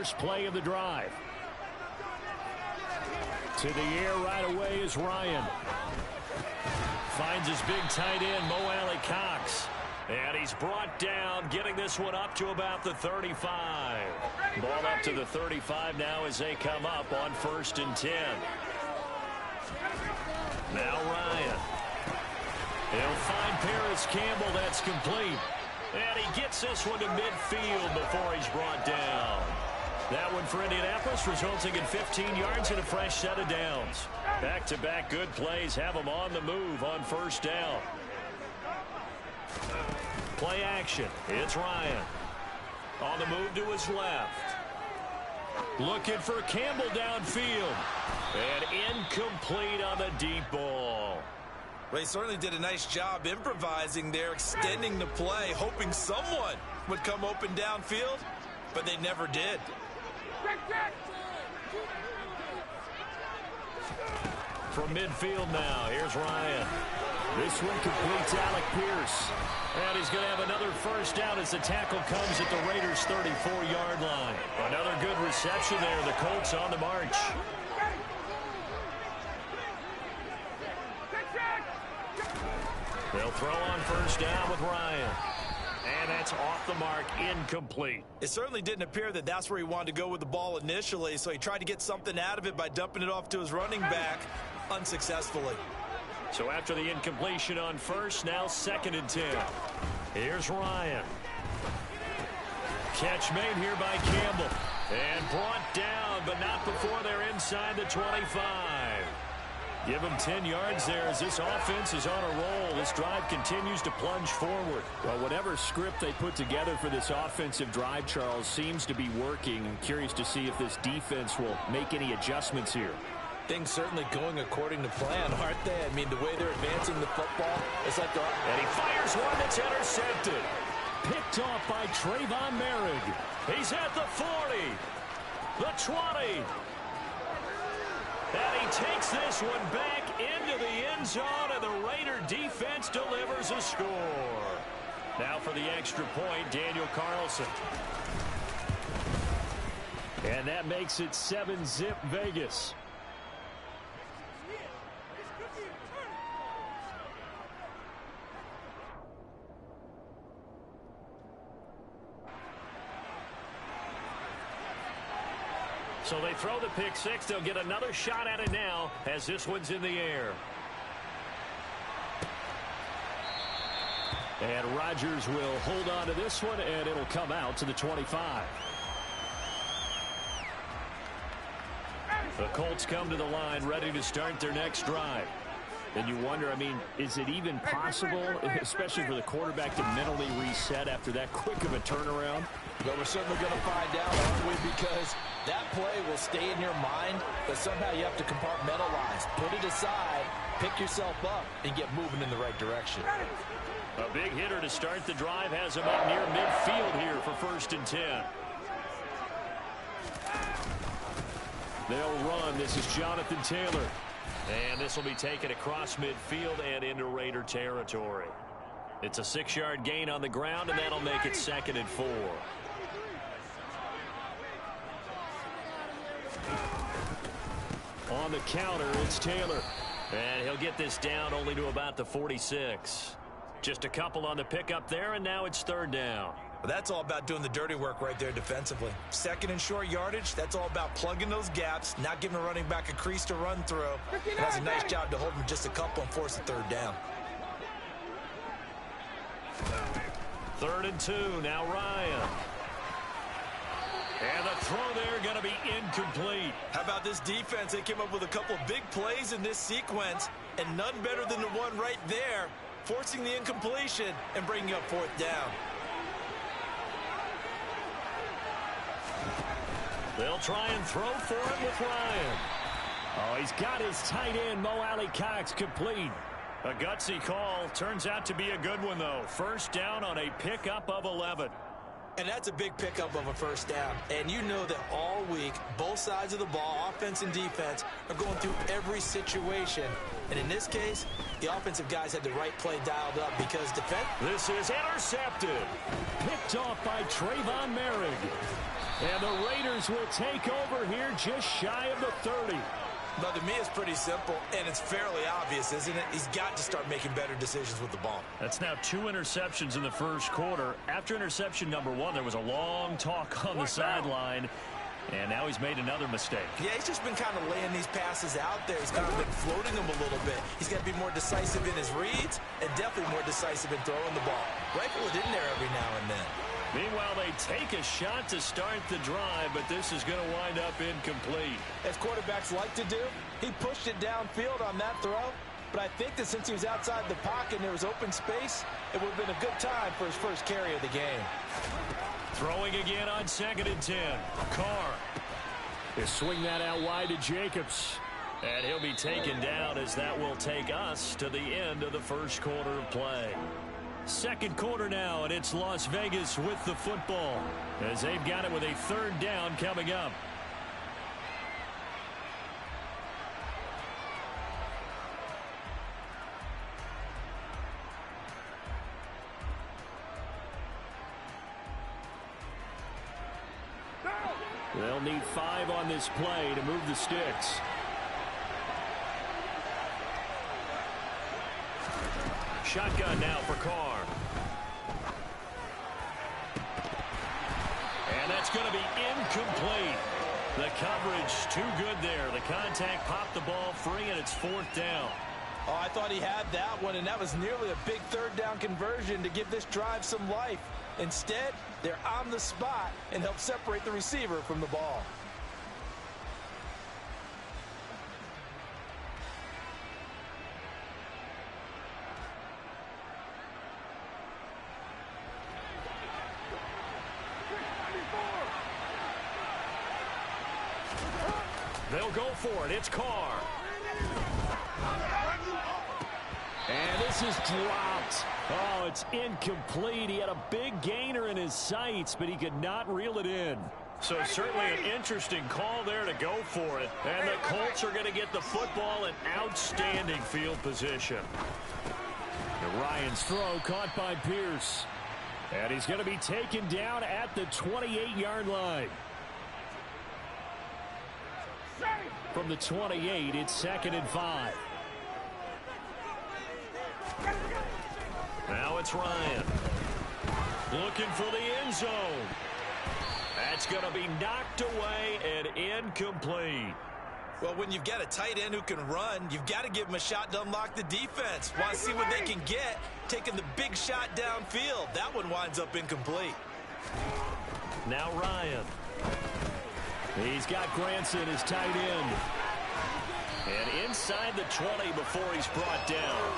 first play of the drive. To the air right away is Ryan. Finds his big tight end, Mo Alley-Cox. And he's brought down, getting this one up to about the 35. Ball up to the 35 now as they come up on 1st and 10. Now Ryan. He'll find Paris Campbell. That's complete. And he gets this one to midfield before he's brought down. That one for Indianapolis, resulting in 15 yards and a fresh set of downs. Back-to-back good plays have them on the move on 1st down. Play action. It's Ryan. On the move to his left. Looking for Campbell downfield. And incomplete on the deep ball. Well, he certainly did a nice job improvising there, extending the play, hoping someone would come open downfield, but they never did. From midfield now, here's Ryan. This one completes Alec Pierce. And he's going to have another first down as the tackle comes at the Raiders' 34-yard line. Another good reception there. The Colts on the march. They'll throw on 1st down with Ryan. And that's off the mark, incomplete. It certainly didn't appear that that's where he wanted to go with the ball initially, so he tried to get something out of it by dumping it off to his running back unsuccessfully. So after the incompletion on 1st, now 2nd and 10. Here's Ryan. Catch made here by Campbell. And brought down, but not before they're inside the 25. Give them 10 yards there as this offense is on a roll. This drive continues to plunge forward. Well, whatever script they put together for this offensive drive, Charles, seems to be working. I'm curious to see if this defense will make any adjustments here. Things certainly going according to plan, aren't they? I mean, the way they're advancing the football, it's like they're... And he fires one that's intercepted. Picked off by Trayvon Merrick. He's at the 40, the 20. And he takes this one back into the end zone, and the Raider defense delivers a score. Now for the extra point, Daniel Carlson. And that makes it 7-zip Vegas. So they throw the pick six. They'll get another shot at it now as this one's in the air. And Rodgers will hold on to this one, and it'll come out to the 25. The Colts come to the line ready to start their next drive. And you wonder, I mean, is it even possible, especially for the quarterback, to mentally reset after that quick of a turnaround? Well, we're certainly going to find out, aren't we? Because that play will stay in your mind, but somehow you have to compartmentalize. Put it aside, pick yourself up, and get moving in the right direction. A big hitter to start the drive has him up near midfield here for 1st and 10. They'll run. This is Jonathan Taylor. And this will be taken across midfield and into Raider territory. It's a 6-yard gain on the ground, and that'll make it 2nd and 4. On the counter, it's Taylor. And he'll get this down only to about the 46. Just a couple on the pickup there, and now it's 3rd down. That's all about doing the dirty work right there defensively. 2nd and short yardage, that's all about plugging those gaps, not giving a running back a crease to run through. And that's a nice job to hold him just a couple and force a 3rd down. 3rd and 2, now Ryan. And the throw there going to be incomplete. How about this defense? They came up with a couple of big plays in this sequence, and none better than the one right there, forcing the incompletion and bringing up 4th down. They'll try and throw for him with Ryan. Oh, he's got his tight end, Mo Alley-Cox, complete. A gutsy call. Turns out to be a good one, though. 1st down on a pickup of 11. And that's a big pickup of a 1st down. And you know that all week, both sides of the ball, offense and defense, are going through every situation. And in this case, the offensive guys had the right play dialed up because defense... This is intercepted. Picked off by Trayvon Merrick. And the Raiders will take over here just shy of the 30. But to me, it's pretty simple, and it's fairly obvious, isn't it? He's got to start making better decisions with the ball. That's now 2 interceptions in the first quarter. After interception number 1, there was a long talk on the sideline, and now he's made another mistake. Yeah, he's just been kind of laying these passes out there. He's kind of been floating them a little bit. He's got to be more decisive in his reads and definitely more decisive in throwing the ball. Rifle it in there every now and then. Meanwhile, they take a shot to start the drive, but this is going to wind up incomplete. As quarterbacks like to do, he pushed it downfield on that throw, but I think that since he was outside the pocket and there was open space, it would have been a good time for his first carry of the game. Throwing again on 2nd and 10. Carr. They swing that out wide to Jacobs. And he'll be taken down as that will take us to the end of the first quarter of play. Second quarter now, and it's Las Vegas with the football as they've got it with a 3rd down coming up. They'll need 5 on this play to move the sticks. Shotgun now for Carr. And that's going to be incomplete. The coverage too good there. The contact popped the ball free, and it's 4th down. Oh, I thought he had that one, and that was nearly a big 3rd down conversion to give this drive some life. Instead, they're on the spot and help separate the receiver from the ball. They'll go for it. It's Carr. And this is dropped. Oh, it's incomplete. He had a big gainer in his sights, but he could not reel it in. So certainly an interesting call there to go for it. And the Colts are going to get the football in outstanding field position. And Ryan's throw caught by Pierce. And he's going to be taken down at the 28-yard line. From the 28, it's 2nd and 5. Now it's Ryan. Looking for the end zone. That's going to be knocked away and incomplete. Well, when you've got a tight end who can run, you've got to give him a shot to unlock the defense. Want to see what they can get, taking the big shot downfield. That one winds up incomplete. Now Ryan. He's got Granson as tight end. And inside the 20 before he's brought down.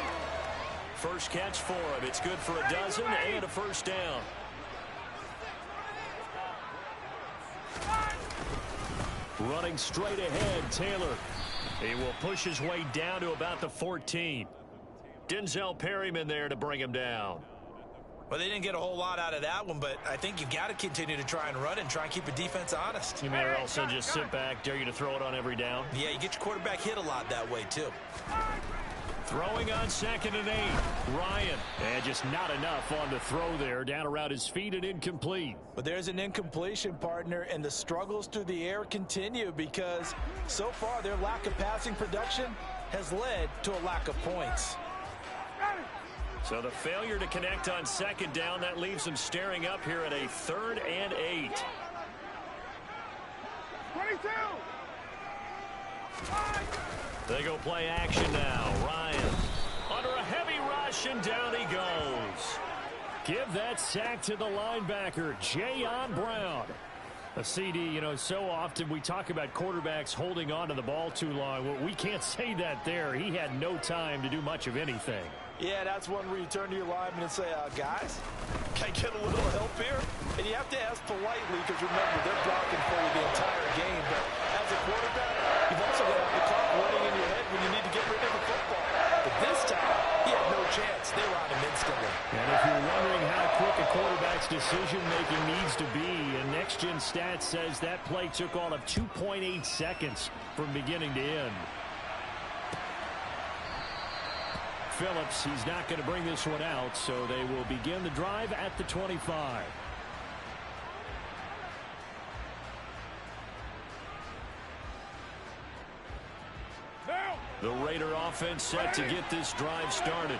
First catch for him. It's good for a dozen and a 1st down. Running straight ahead, Taylor. He will push his way down to about the 14. Denzel Perryman there to bring him down. Well, they didn't get a whole lot out of that one, but I think you've got to continue to try and run and try and keep a defense honest. You may also just sit back, dare you to throw it on every down. Yeah, you get your quarterback hit a lot that way, too. Throwing on 2nd and 8. Ryan. And just not enough on the throw there. Down around his feet and incomplete. But there's an incompletion, partner, and the struggles through the air continue because so far their lack of passing production has led to a lack of points. So the failure to connect on 2nd down, that leaves them staring up here at a 3rd and 8. 22. They go play action now. Ryan under a heavy rush, and down he goes. Give that sack to the linebacker, Jayon Brown. A CD, you know, so often we talk about quarterbacks holding on to the ball too long. Well, we can't say that there. He had no time to do much of anything. Yeah, that's one where you turn to your lineman and say, guys, can I get a little help here? And you have to ask politely because, remember, they're blocking for you the entire game. But as a quarterback, you've also got to have the clock running in your head when you need to get rid of the football. But this time, he had no chance. They were on him instantly. And if you're wondering how quick a quarterback's decision-making needs to be, and Next Gen Stats says that play took all of 2.8 seconds from beginning to end. Phillips, he's not going to bring this one out, so they will begin the drive at the 25. The Raider offense set to get this drive started.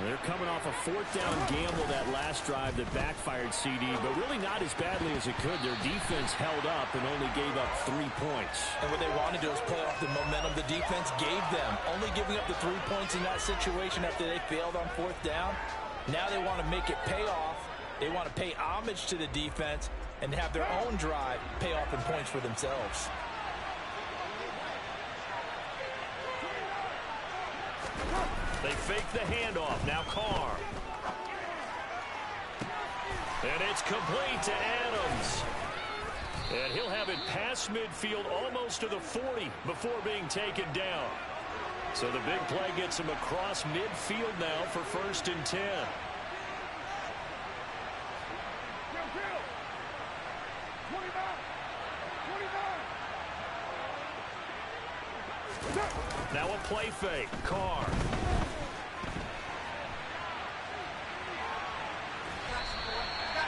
They're coming off a fourth down gamble that last drive that backfired, CD, but really not as badly as it could. Their defense held up and only gave up 3 points. And what they wanted to do is play off the momentum the defense gave them. Only giving up the 3 points in that situation after they failed on fourth down. Now they want to make it pay off. They want to pay homage to the defense and have their own drive pay off in points for themselves. They fake the handoff. Now Carr. And it's complete to Adams. And he'll have it past midfield almost to the 40 before being taken down. So the big play gets him across midfield now for 1st and 10. Now a play fake. Carr.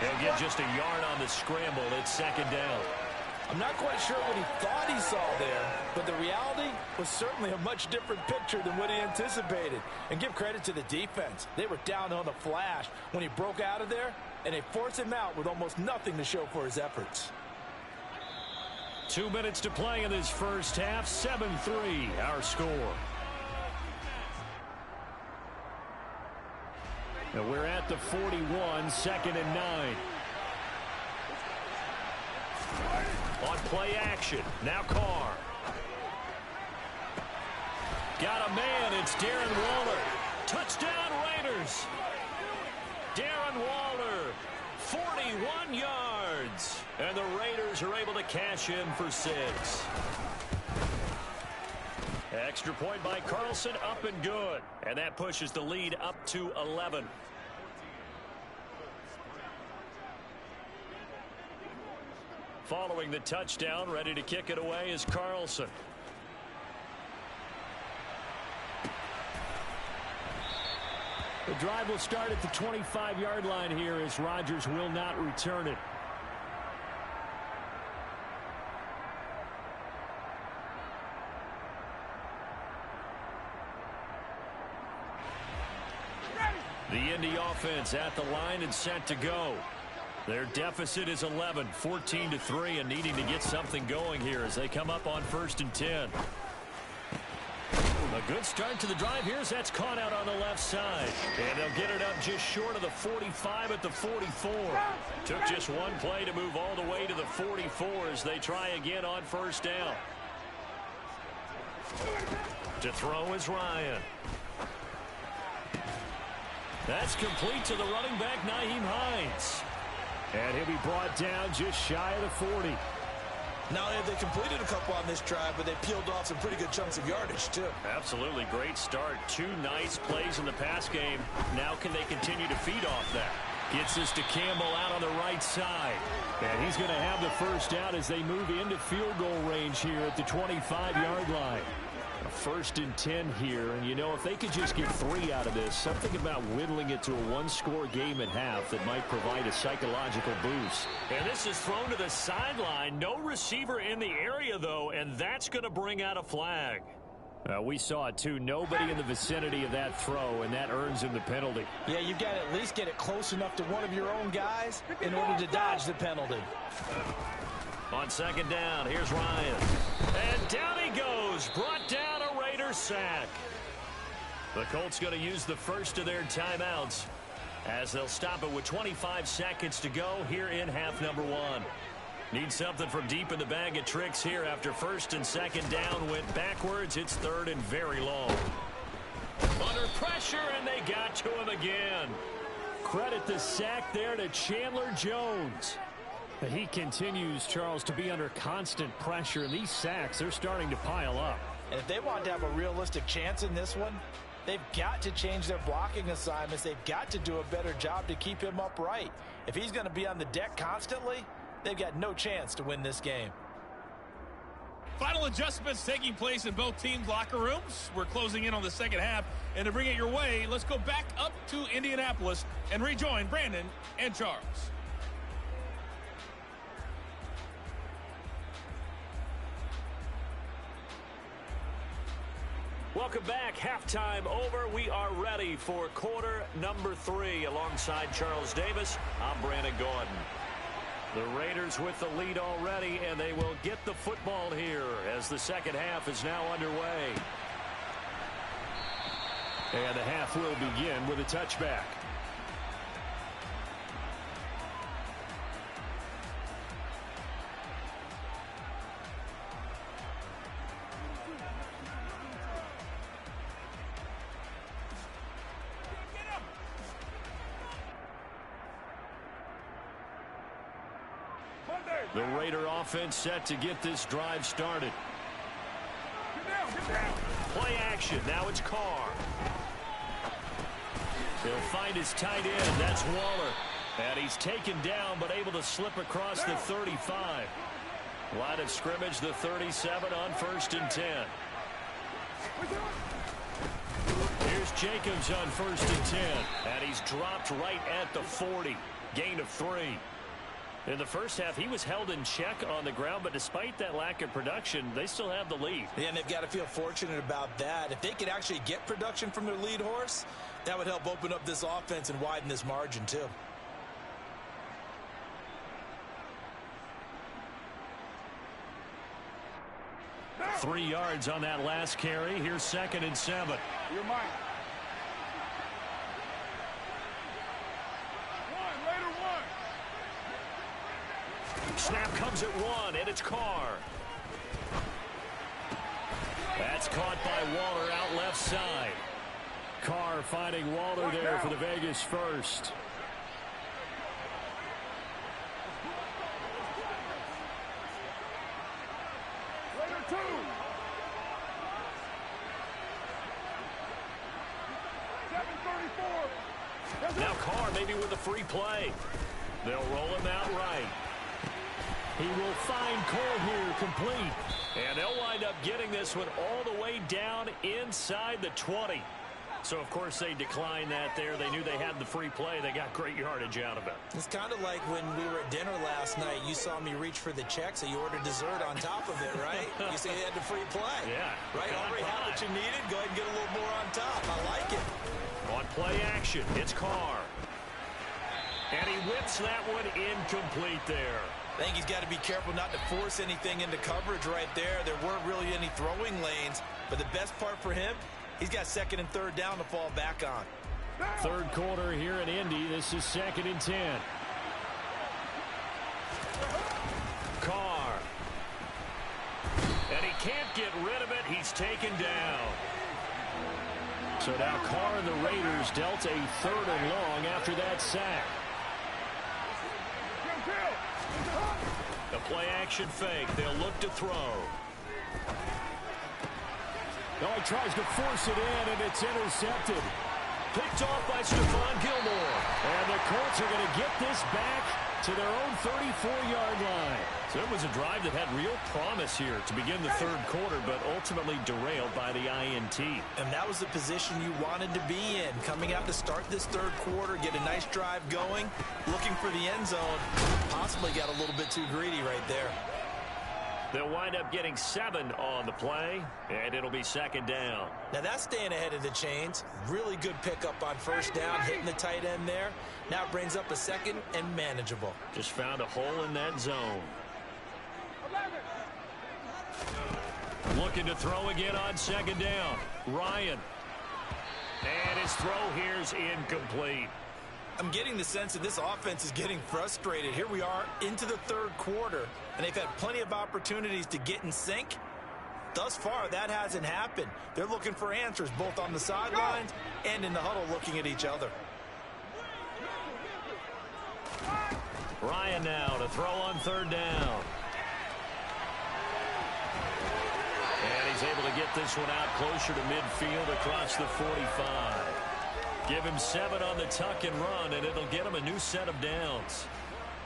He'll get just a yard on the scramble. It's 2nd down. I'm not quite sure what he thought he saw there, but the reality was certainly a much different picture than what he anticipated. And give credit to the defense. They were down on the flash when he broke out of there, and they forced him out with almost nothing to show for his efforts. 2 minutes to play in this first half. 7-3 our score. And we're at the 41, 2nd and 9. On play action. Now Carr. Got a man. It's Darren Waller. Touchdown Raiders. Darren Waller. 41 yards. And the Raiders are able to cash in for 6. Extra point by Carlson, up and good. And that pushes the lead up to 11. Following the touchdown, ready to kick it away is Carlson. The drive will start at the 25-yard line here as Rodgers will not return it. The Indy offense at the line and set to go. Their deficit is 11, 14-3, and needing to get something going here as they come up on 1st and 10. A good start to the drive here as that's caught out on the left side. And they'll get it up just short of the 45 at the 44. Took just one play to move all the way to the 44 as they try again on 1st down. To throw is Ryan. That's complete to the running back, Nyheim Hines. And he'll be brought down just shy of the 40. Not only have they completed a couple on this drive, but they peeled off some pretty good chunks of yardage, too. Absolutely great start. 2 nice plays in the pass game. Now can they continue to feed off that? Gets this to Campbell out on the right side. And he's going to have the first down as they move into field goal range here at the 25-yard line. A 1st and 10 here, and you know, if they could just get 3 out of this, something about whittling it to a 1-score game at half that might provide a psychological boost. And this is thrown to the sideline. No receiver in the area, though, and that's going to bring out a flag. We saw it, too. Nobody in the vicinity of that throw, and that earns him the penalty. Yeah, you've got to at least get it close enough to one of your own guys in order to dodge the penalty. On 2nd down, here's Ryan. And down he goes. Brought down a Raider sack. The Colts going to use the first of their timeouts as they'll stop it with 25 seconds to go here in half number 1. Need something from deep in the bag of tricks here after 1st and 2nd down went backwards. It's 3rd and very long. Under pressure, and they got to him again. Credit the sack there to Chandler Jones. He continues, Charles, to be under constant pressure, and these sacks, they're starting to pile up. And if they want to have a realistic chance in this one, they've got to change their blocking assignments. They've got to do a better job to keep him upright. If he's going to be on the deck constantly, they've got no chance to win this game. Final adjustments taking place in both teams' locker rooms. We're closing in on the second half. And to bring it your way, let's go back up to Indianapolis and rejoin Brandon and Charles. Welcome back. Halftime over. We are ready for quarter number 3. Alongside Charles Davis, I'm Brandon Gaudin. The Raiders with the lead already, and they will get the football here as the second half is now underway. And the half will begin with a touchback. The Raider offense set to get this drive started. Play action. Now it's Carr. He'll find his tight end. That's Waller. And he's taken down but able to slip across the 35. Line of scrimmage, the 37 on 1st and 10. Here's Jacobs on 1st and 10. And he's dropped right at the 40. Gain of 3. In the first half, he was held in check on the ground, but despite that lack of production, they still have the lead. Yeah, and they've got to feel fortunate about that. If they could actually get production from their lead horse, that would help open up this offense and widen this margin, too. No. 3 yards on that last carry. Here's 2nd and 7. You're mine. Snap comes at 1, and it's Carr. That's caught by Waller out left side. Carr finding Waller there for the Vegas first. Now Carr maybe with a free play. They'll roll him out right. He will find Cole here complete. And they'll wind up getting this one all the way down inside the 20. So, of course, they declined that there. They knew they had the free play. They got great yardage out of it. It's kind of like when we were at dinner last night. You saw me reach for the check, so you ordered dessert on top of it, right? You say you had the free play. Yeah. Right? Already had what you needed. Go ahead and get a little more on top. I like it. On play action, it's Carr. And he whips that one incomplete there. I think he's got to be careful not to force anything into coverage right there. There weren't really any throwing lanes. But the best part for him, he's got 2nd and 3rd down to fall back on. 3rd quarter here in Indy. This is 2nd and 10. Carr. And he can't get rid of it. He's taken down. So now Carr and the Raiders dealt a 3rd and long after that sack. The play action fake. They'll look to throw. Oh, he tries to force it in, and it's intercepted. Picked off by Stephon Gilmore. And the Colts are going to get this back to their own 34-yard line. So it was a drive that had real promise here to begin the 3rd quarter, but ultimately derailed by the INT. And that was the position you wanted to be in. Coming out to start this 3rd quarter, get a nice drive going, looking for the end zone. Possibly got a little bit too greedy right there. They'll wind up getting 7 on the play, and it'll be 2nd down. Now that's staying ahead of the chains. Really good pickup on 1st down, hitting the tight end there. Now it brings up a 2nd and manageable. Just found a hole in that zone. Looking to throw again on 2nd down. Ryan. And his throw here's incomplete. I'm getting the sense that this offense is getting frustrated. Here we are into the 3rd quarter, and they've had plenty of opportunities to get in sync. Thus far, that hasn't happened. They're looking for answers both on the sidelines and in the huddle looking at each other. Ryan now to throw on 3rd down. And he's able to get this one out closer to midfield across the 45. Give him 7 on the tuck and run, and it'll get him a new set of downs.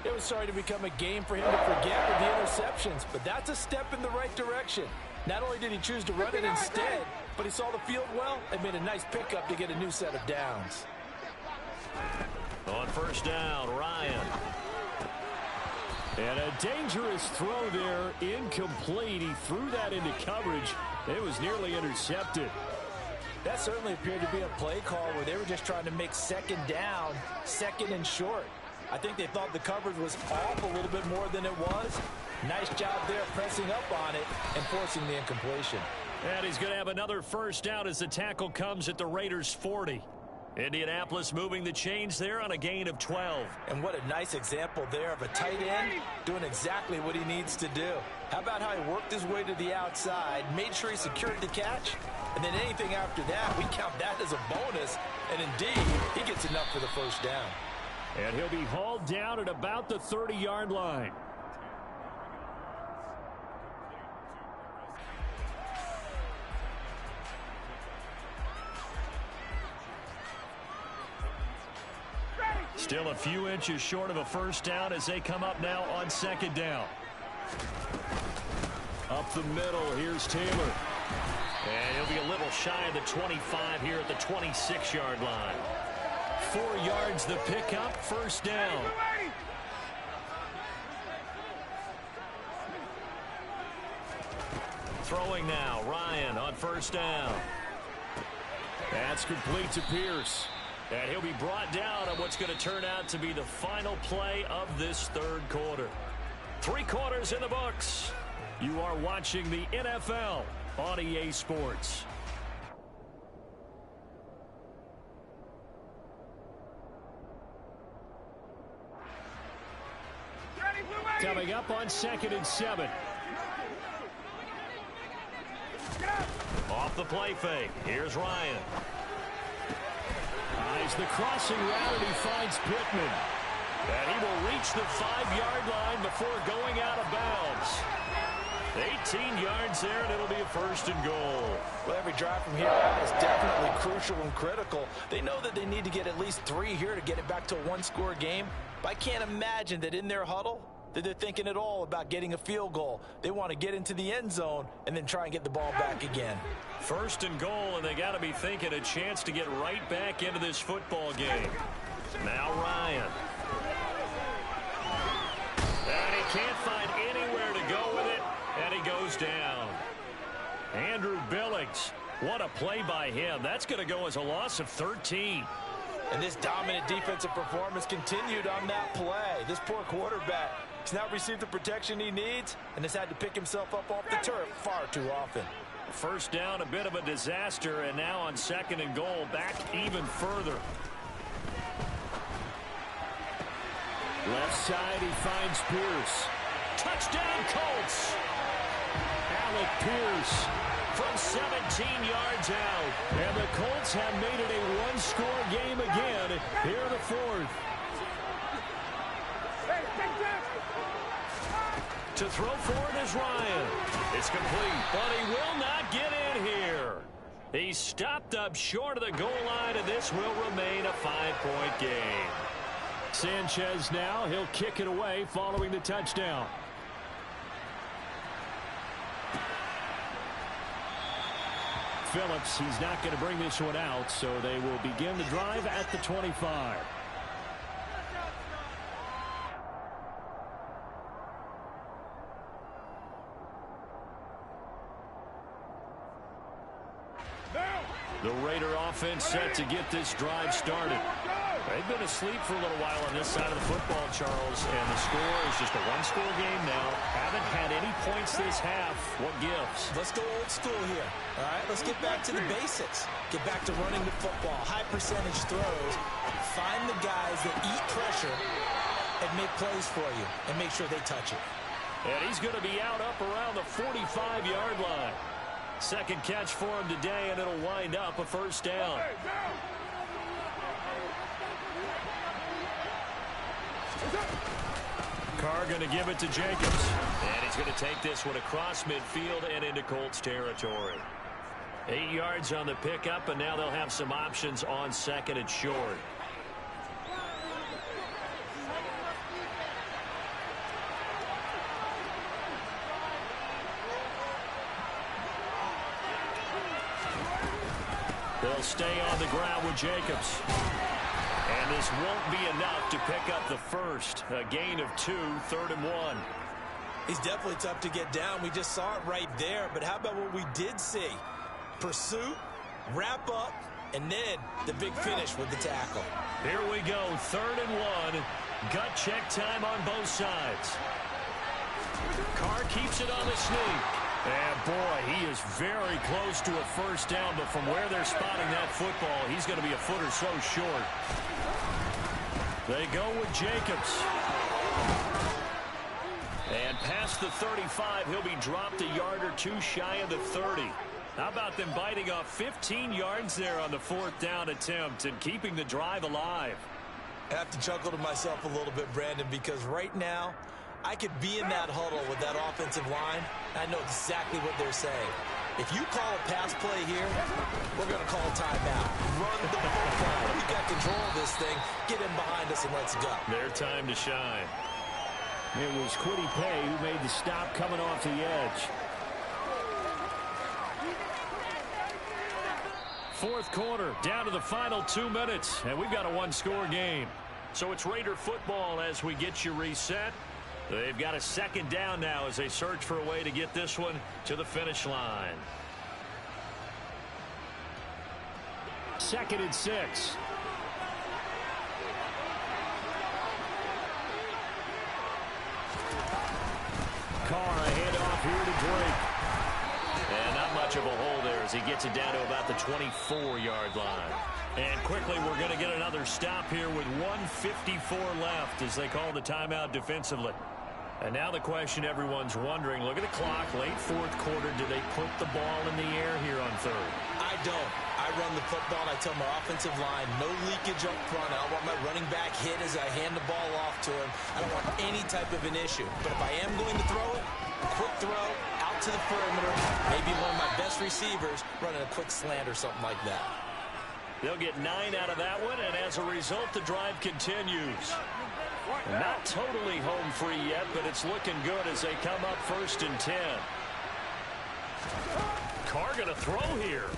It was starting to become a game for him to forget with the interceptions, but that's a step in the right direction. Not only did he choose to run it instead, but he saw the field well and made a nice pickup to get a new set of downs. On 1st down, Ryan. And a dangerous throw there, incomplete. He threw that into coverage. It was nearly intercepted. That certainly appeared to be a play call where they were just trying to make second down, second and short. I think they thought the coverage was off a little bit more than it was. Nice job there pressing up on it and forcing the incompletion. And he's going to have another first down as the tackle comes at the Raiders' 40. Indianapolis moving the chains there on a gain of 12. And what a nice example there of a tight end doing exactly what he needs to do. How about how he worked his way to the outside, made sure he secured the catch, and then anything after that, we count that as a bonus. And indeed, he gets enough for the first down. And he'll be hauled down at about the 30-yard line. Still a few inches short of a first down as they come up now on second down. Up the middle, here's Taylor. And he'll be a little shy of the 25 here at the 26-yard line. 4 yards the pickup, first down. Throwing now, Ryan on first down. That's complete to Pierce. And he'll be brought down on what's going to turn out to be the final play of this third quarter. 3 quarters in the books. You are watching the NFL on EA Sports. Coming up on 2nd and 7. Off the play fake. Here's Ryan. Eyes the crossing route, and he finds Pittman. And he will reach the 5-yard line before going out of bounds. 18 yards there, and it'll be a first and goal. Well, every drive from here out is definitely crucial and critical. They know that they need to get at least 3 here to get it back to a one-score game. But I can't imagine that in their huddle that they're thinking at all about getting a field goal. They want to get into the end zone and then try and get the ball back again. First and goal, and they got to be thinking a chance to get right back into this football game. Now Ryan. And he can't find anywhere to go with it, and he goes down. Andrew Billings, what a play by him. That's going to go as a loss of 13. And this dominant defensive performance continued on that play. This poor quarterback has not received the protection he needs and has had to pick himself up off the turf far too often. First down, a bit of a disaster, and now on 2nd and goal, back even further. Left side, he finds Pierce. Touchdown, Colts! Alec Pierce from 17 yards out. And the Colts have made it a one-score game again here in the 4th. To throw forward is Ryan. It's complete, but he will not get in here. He stopped up short of the goal line, and this will remain a 5-point game. Sanchez now, he'll kick it away following the touchdown. Phillips, he's not going to bring this one out, so they will begin the drive at the 25. The Raider offense set to get this drive started. They've been asleep for a little while on this side of the football, Charles, and the score is just a one-score game now. Haven't had any points this half. What gives? Let's go old school here. All right, let's get back to the basics. Get back to running the football, high percentage throws. Find the guys that eat pressure and make plays for you and make sure they touch it. And he's going to be out up around the 45-yard line. Second catch for him today, and it'll wind up a first down. Carr going to give it to Jacobs. And he's going to take this one across midfield and into Colts territory. 8 yards on the pickup, and now they'll have some options on 2nd and short. They'll stay on the ground with Jacobs. And this won't be enough to pick up the first. A gain of 2, 3rd and 1. He's definitely tough to get down. We just saw it right there. But how about what we did see? Pursuit, wrap up, and then the big finish with the tackle. Here we go, 3rd and 1. Gut check time on both sides. Carr keeps it on the sneak. And, boy, he is very close to a first down, but from where they're spotting that football, he's going to be a foot or so short. They go with Jacobs. And past the 35, he'll be dropped a yard or two shy of the 30. How about them biting off 15 yards there on the 4th down attempt and keeping the drive alive? I have to chuckle to myself a little bit, Brandon, because right now I could be in that huddle with that offensive line. I know exactly what they're saying. If you call a pass play here, we're going to call a timeout. Run the football. We got control of this thing. Get in behind us and let's go. Their time to shine. It was Kwity Paye who made the stop coming off the edge. 4th quarter, down to the final 2 minutes, and we've got a one-score game. So it's Raider football as we get you reset. They've got a 2nd down now as they search for a way to get this one to the finish line. 2nd and 6. Carr, a handoff here to Drake. And not much of a hole there as he gets it down to about the 24-yard line. And quickly, we're going to get another stop here with 1:54 left as they call the timeout defensively. And now the question everyone's wondering, look at the clock, late 4th quarter, do they put the ball in the air here on 3rd? I don't. I run the football, and I tell my offensive line, no leakage up front. I don't want my running back hit as I hand the ball off to him. I don't want any type of an issue. But if I am going to throw it, quick throw, out to the perimeter, maybe one of my best receivers running a quick slant or something like that. They'll get 9 out of that one, and as a result, the drive continues. Not totally home free yet, but it's looking good as they come up 1st and 10. Carr going to throw here.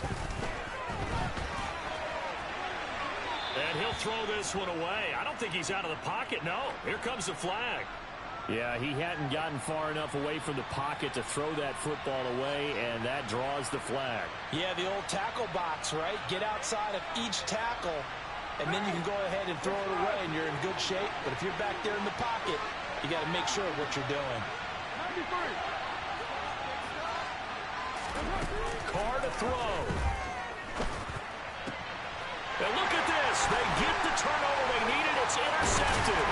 And he'll throw this one away. I don't think he's out of the pocket. No, here comes the flag. Yeah, he hadn't gotten far enough away from the pocket to throw that football away, and that draws the flag. Yeah, the old tackle box, right? Get outside of each tackle, and then you can go ahead and throw it away, and you're in good shape. But if you're back there in the pocket, you got to make sure of what you're doing. Carr to throw. And look at this. They get the turnover they needed. It's intercepted.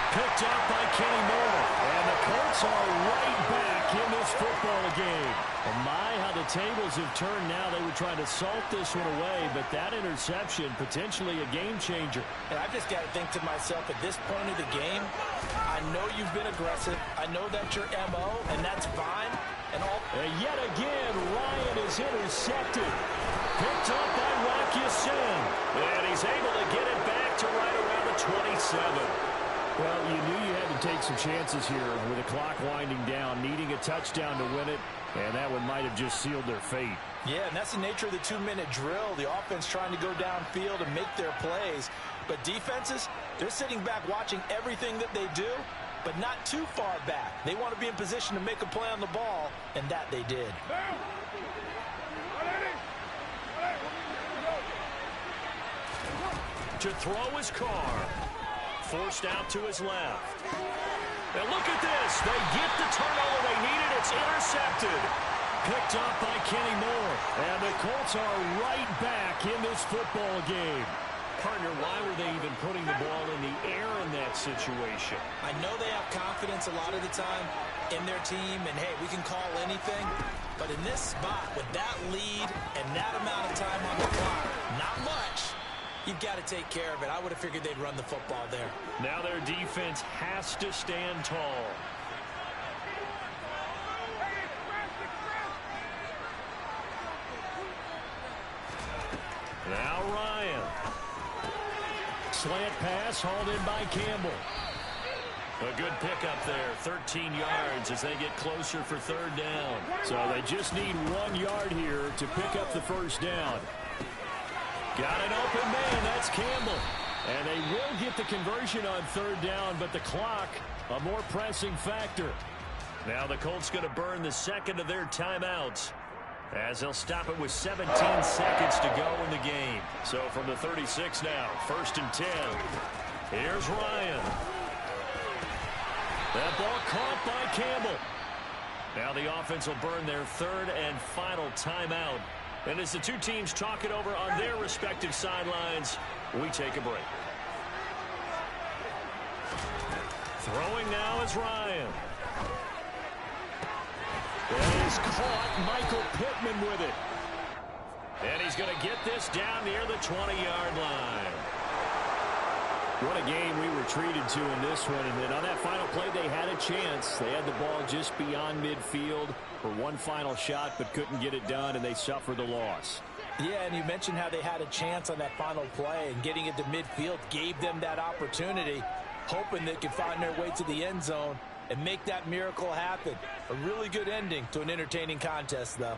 Picked up by Kenny Moore. And the Colts are right back in this football game. Oh my, how the tables have turned now. They were trying to salt this one away, but that interception, potentially a game changer. And I've just got to think to myself, at this point of the game, I know you've been aggressive. I know that's your MO, and that's fine. And yet again, Ryan is intercepted. Picked up by Rock Ya-Sin. And he's able to get it back to right around the 27. Well, you knew you had to take some chances here with the clock winding down, needing a touchdown to win it, and that one might have just sealed their fate. Yeah, and that's the nature of the 2-minute drill. The offense trying to go downfield and make their plays. But defenses, they're sitting back watching everything that they do, but not too far back. They want to be in position to make a play on the ball, and that they did. To throw his Carr. Forced out to his left. And look at this. They get the turnover they needed. It's intercepted. Picked up by Kenny Moore. And the Colts are right back in this football game. Partner, why were they even putting the ball in the air in that situation? I know they have confidence a lot of the time in their team, and hey, we can call anything. But in this spot, with that lead and that amount of time on the clock, not much. You've got to take care of it. I would have figured they'd run the football there. Now their defense has to stand tall. Now Ryan. Slant pass hauled in by Campbell. A good pickup there, 13 yards as they get closer for 3rd down. So they just need 1 yard here to pick up the first down. Got an open man, that's Campbell. And they will get the conversion on 3rd down, but the clock, a more pressing factor. Now the Colts going to burn the second of their timeouts. As they'll stop it with 17 seconds to go in the game. So from the 36 now, 1st and 10. Here's Ryan. That ball caught by Campbell. Now the offense will burn their 3rd and final timeout. And as the two teams talk it over on their respective sidelines, we take a break. Throwing now is Ryan. That is caught. Michael Pittman with it. And he's going to get this down near the 20-yard line. What a game we were treated to in this one. And on that final play, they had a chance. They had the ball just beyond midfield for one final shot, but couldn't get it done, and they suffered the loss. Yeah, and you mentioned how they had a chance on that final play, and getting it to midfield gave them that opportunity, hoping they could find their way to the end zone and make that miracle happen. A really good ending to an entertaining contest, though.